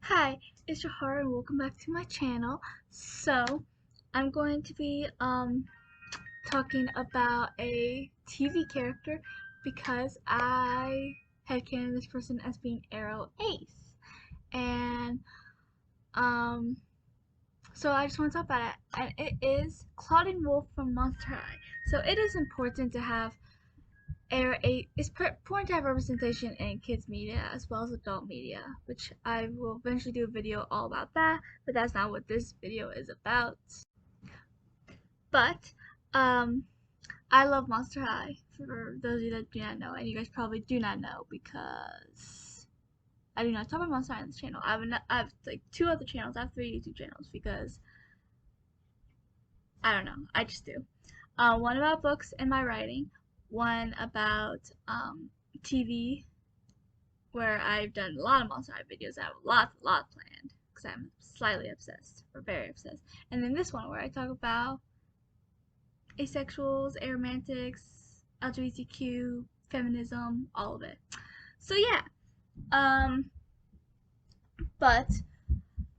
Hi, it's Shahara and welcome back to my channel. So, I'm going to be talking about a TV character because I headcanon this person as being AroAce. And um so I just want to talk about it. And it is Clawdeen Wolf from Monster High. So it is important to have it's important to have representation in kids media as well as adult media, which I will eventually do a video all about that, but that's not what this video is about. But um I love Monster High, for those of you that do not know, and you guys probably do not know because I do not talk about Monster High on this channel. I have like two other channels. I have three YouTube channels because I don't know, I just do. One about books and my writing, one about TV, where I've done a lot of Monster High videos. I have a lot planned because I'm slightly obsessed or very obsessed. And then this one where I talk about asexuals, aromantics, LGBTQ, feminism, all of it. So yeah, um, but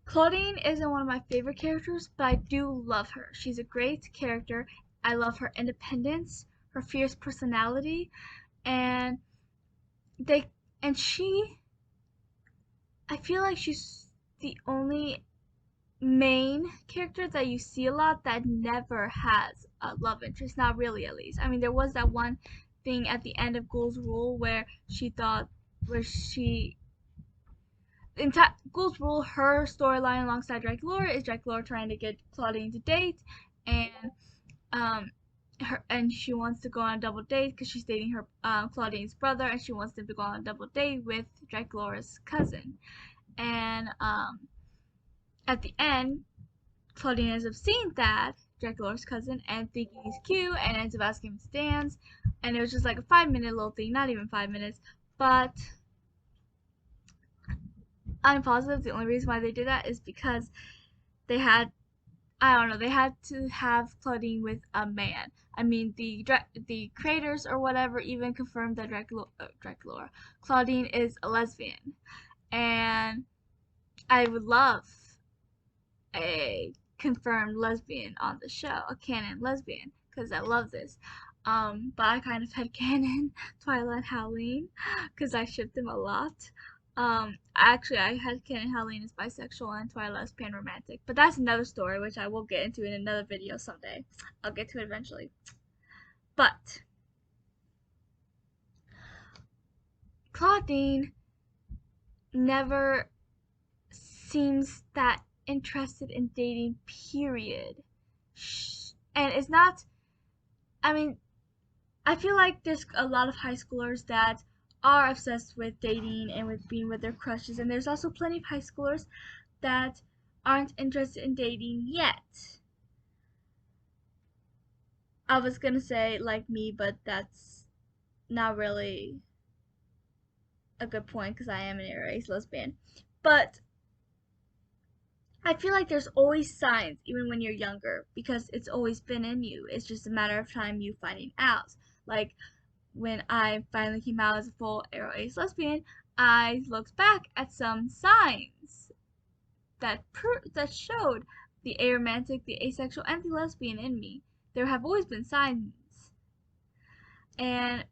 Clawdeen isn't one of my favorite characters, but I do love her. She's a great character. I love her independence, her fierce personality, and they and she I feel like she's the only main character that you see a lot that never has a love interest. Not really, at least. I mean, there was that one thing at the end of Ghoul's Rule where she thought, where she, in Ghoul's Rule, her storyline alongside Draculaura is Draculaura trying to get Clawdeen to date, and um, she wants to go on a double date because she's dating her Clawdeen's brother, and she wants them to go on a double date with Draculaura's cousin, and at the end, Clawdeen ends up seeing that Draculaura's cousin and thinking he's cute and ends up asking him to dance. And it was just like a 5 minute little thing, not even 5 minutes. But I'm positive the only reason why they did that is because they had, I don't know, they had to have Clawdeen with a man. I mean, the creators or whatever even confirmed that Clawdeen is a lesbian. And I would love a confirmed lesbian on the show, a canon lesbian, because I love this. But I kind of had canon Twilight Howleen because I shipped them a lot. Actually, I had canon Howleen as bisexual and Twilight as panromantic, but that's another story which I will get into in another video someday. I'll get to it eventually. But Clawdeen never seems that interested in dating, period. And it's not, I mean, I feel like there's a lot of high schoolers that are obsessed with dating and with being with their crushes, and there's also plenty of high schoolers that aren't interested in dating yet. I was gonna say like me, but that's not really a good point because I am an AroAce lesbian. But I feel like there's always signs, even when you're younger, because it's always been in you. It's just a matter of time you finding out. Like when I finally came out as a full AroAce lesbian, I looked back at some signs that showed the aromantic, the asexual, and the lesbian in me. There have always been signs. And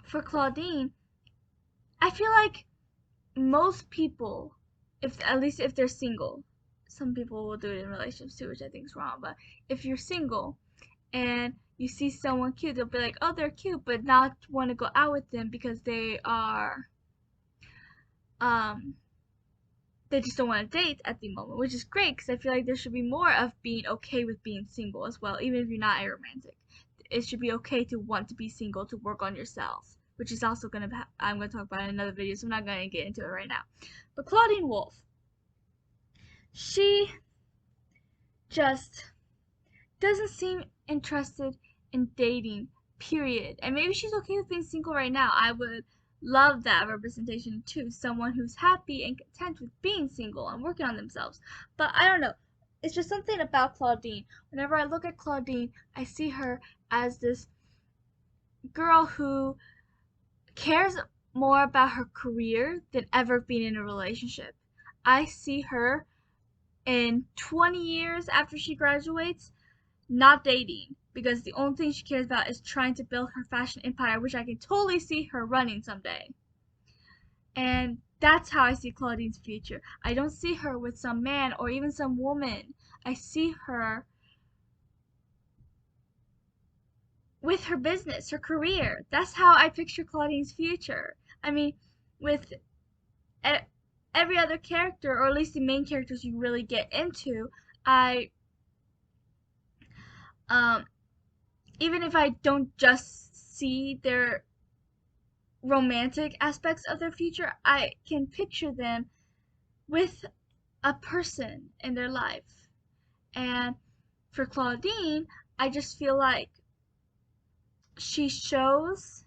for Clawdeen, I feel like most people, if at least if they're single, some people will do it in relationships too, which I think is wrong. But if you're single and you see someone cute, they'll be like, oh, they're cute, but not want to go out with them because um, they just don't want to date at the moment, which is great because I feel like there should be more of being okay with being single as well, even if you're not aromantic. It should be okay to want to be single, to work on yourself, which is also I'm gonna talk about in another video, so I'm not gonna get into it right now. But Clawdeen Wolf, she just doesn't seem interested in dating, period. And maybe she's okay with being single right now. I would love that representation too. Someone who's happy and content with being single and working on themselves. But I don't know. It's just something about Clawdeen. Whenever I look at Clawdeen, I see her as this girl who cares more about her career than ever being in a relationship. I see her in 20 years after she graduates not dating because the only thing she cares about is trying to build her fashion empire, which I can totally see her running someday. And that's how I see Claudeen's future. I don't see her with some man or even some woman. I see her with her business, her career. That's how I picture Claudeen's future. I mean, with every other character, or at least the main characters you really get into, I um even if I don't just see their romantic aspects of their future, I can picture them with a person in their life. And for Claudine, I just feel like she shows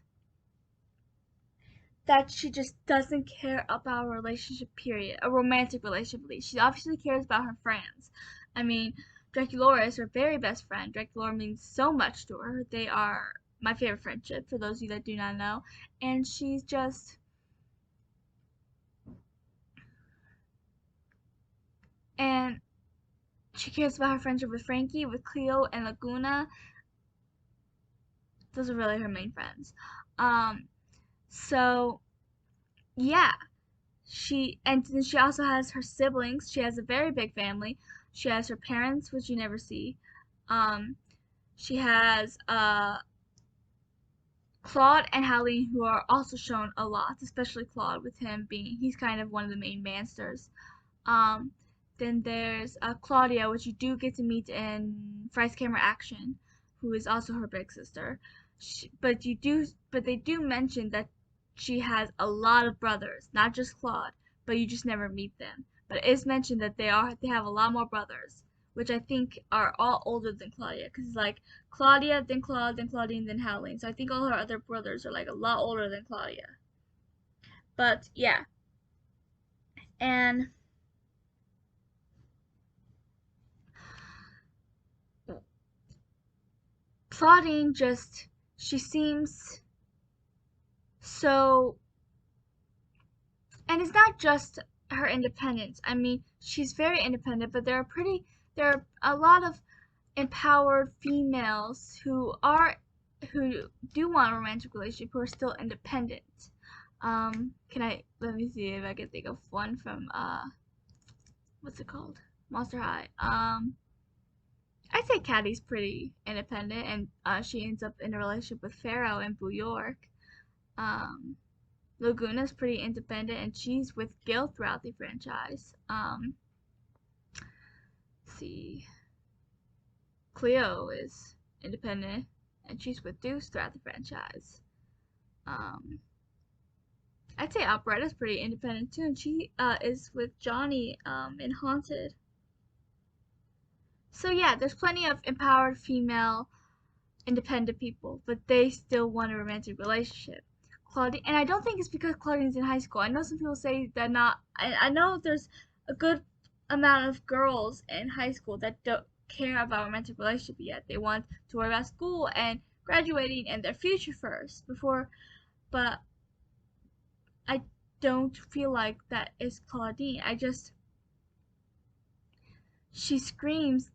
that she just doesn't care about a relationship, period. A romantic relationship, at least. She obviously cares about her friends. I mean, Draculaura is her very best friend. Draculaura means so much to her. They are my favorite friendship, for those of you that do not know. And she's just. And she cares about her friendship with Frankie, with Cleo, and Laguna. Those are really her main friends. Um, so, yeah. And then she also has her siblings. She has a very big family. She has her parents, which you never see. Um, she has Claude and Hallie, who are also shown a lot, especially Claude, with him being he's kind of one of the main mansters. Um, then there's Claudia, which you do get to meet in Fry's Camera Action, who is also her big sister. But they do mention that she has a lot of brothers, not just Claude, but you just never meet them. But it is mentioned that they have a lot more brothers, which I think are all older than Claudia, because it's like Claudia, then Claude, then Claudine, then Howling. So I think all her other brothers are like a lot older than Claudia. But yeah, and Claudine just she seems so, and it's not just her independence. I mean, she's very independent, but there are a lot of empowered females who do want a romantic relationship who are still independent. Can I let me see if I can think of one from what's it called? Monster High. I'd say Caddy's pretty independent, and she ends up in a relationship with Pharaoh and Boo York. Um, Laguna's pretty independent, and she's with Gil throughout the franchise. Let's see, Cleo is independent, and she's with Deuce throughout the franchise. Um, I'd say Operetta's pretty independent too, and she is with Johnny in Haunted. So yeah, there's plenty of empowered female independent people, but they still want a romantic relationship. Claudine, and I don't think it's because Claudine's in high school. I know some people say that not. I know there's a good amount of girls in high school that don't care about romantic relationship yet. They want to worry about school and graduating and their future first before. But I don't feel like that is Claudine. She screams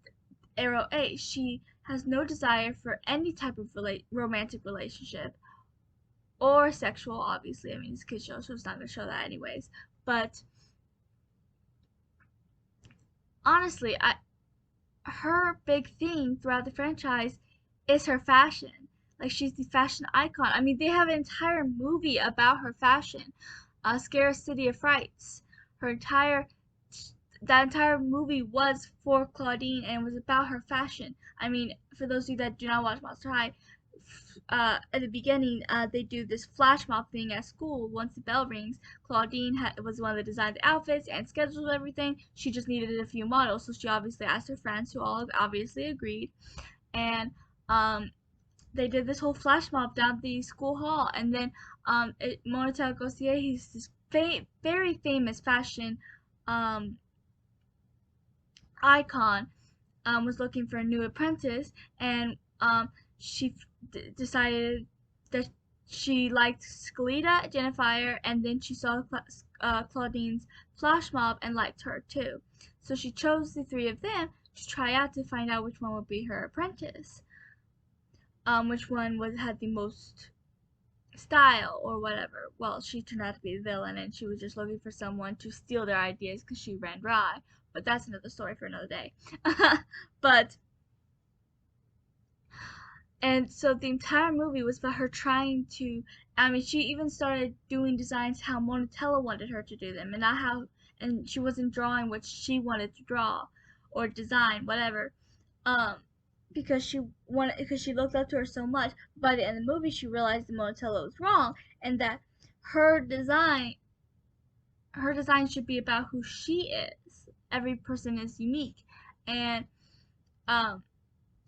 AroAce. She has no desire for any type of romantic relationship or sexual, obviously. I mean, it's a kid show, so it's not gonna show that anyways. But honestly, her big thing throughout the franchise is her fashion. Like she's the fashion icon. I mean, they have an entire movie about her fashion. Scare City of Frights. Her entire that entire movie was for Claudine and was about her fashion. I mean, for those of you that do not watch Monster High, at the beginning, they do this flash mob thing at school. Once the bell rings, Claudine was the one that designed the outfits and scheduled everything. She just needed a few models, so she obviously asked her friends, who all obviously agreed. And they did this whole flash mob down the school hall. And then Monatel Gauthier, he's this very famous fashion icon, was looking for a new apprentice, and she decided that she liked Skeleta, Jennifer, and then she saw Clawdeen's flash mob and liked her too. So she chose the three of them to try out to find out which one would be her apprentice. Which one had the most style or whatever. Well, she turned out to be the villain, and she was just looking for someone to steal their ideas because she ran dry. But that's another story for another day. But and so the entire movie was about her trying to. I mean, she even started doing designs how Monotella wanted her to do them, and not how. And she wasn't drawing what she wanted to draw, or design, whatever. Um, because she looked up to her so much. By the end of the movie, she realized that Monotella was wrong, and that her design, should be about who she is. Every person is unique, and um,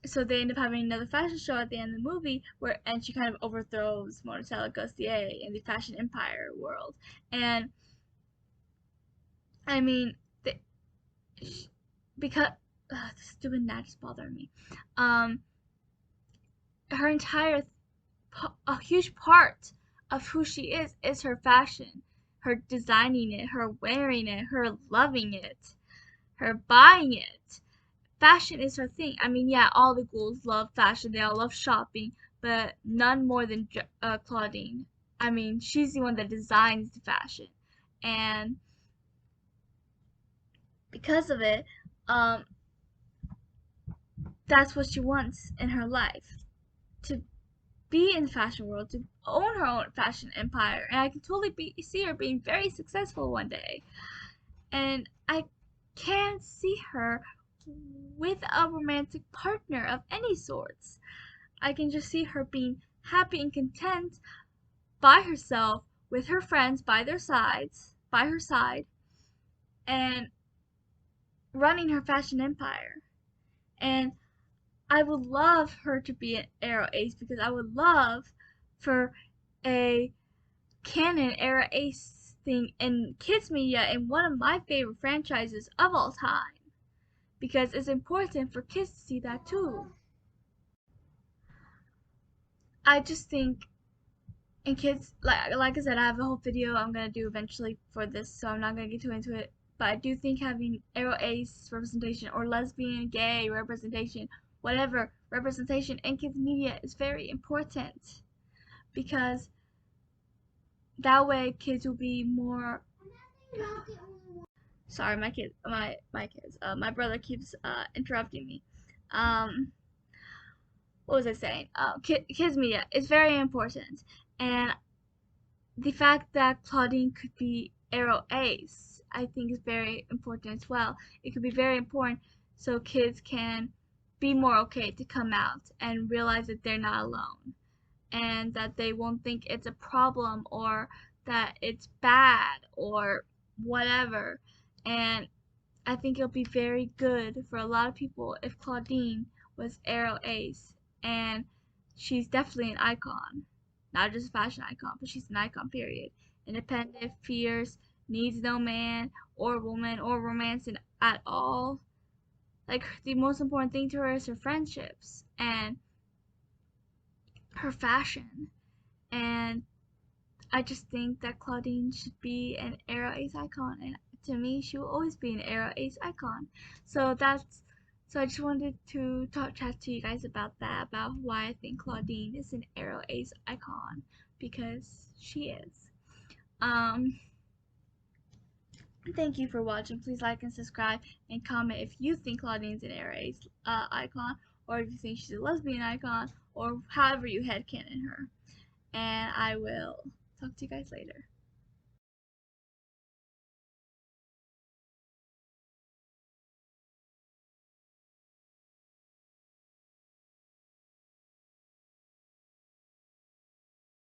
so they end up having another fashion show at the end of the movie and she kind of overthrows Monotella Gautier in the fashion empire world. And I mean, because this stupid gnat is bothering me. Her entire a huge part of who she is her fashion, her designing it, her wearing it, her loving it, her buying it. Fashion is her thing. I mean, yeah, all the ghouls love fashion. They all love shopping, but none more than Clawdeen. I mean, she's the one that designs the fashion, and because of it, um, that's what she wants in her life, to be in the fashion world, to own her own fashion empire. And I can totally see her being very successful one day. And I can't see her with a romantic partner of any sorts. I can just see her being happy and content by herself with her friends by her side, and running her fashion empire. And I would love her to be an AroAce, because I would love for a canon AroAce thing in kids media in one of my favorite franchises of all time, because it's important for kids to see that too. I just think, and kids, like I said, I have a whole video I'm gonna do eventually for this, so I'm not gonna get too into it. But I do think having AroAce representation, or lesbian, gay representation, whatever representation in kids media is very important, because that way kids will be more. Sorry, my brother keeps interrupting me. Um, what was I saying? Kids media is very important, and the fact that Clawdeen could be AroAce, I think, is very important as well. It could be very important so kids can be more okay to come out and realize that they're not alone, and that they won't think it's a problem or that it's bad or whatever. And I think it'll be very good for a lot of people if Clawdeen was AroAce, and she's definitely an icon. Not just a fashion icon, but she's an icon, period. Independent, fierce, needs no man or woman or romance at all. Like, the most important thing to her is her friendships and her fashion. And I just think that Clawdeen should be an AroAce icon, and to me, she will always be an AroAce icon. So I just wanted to chat to you guys about that, about why I think Clawdeen is an AroAce icon, because she is. Thank you for watching. Please like and subscribe and comment if you think Clawdeen's an AroAce icon, or if you think she's a lesbian icon, or however you headcanon her. And I will talk to you guys later.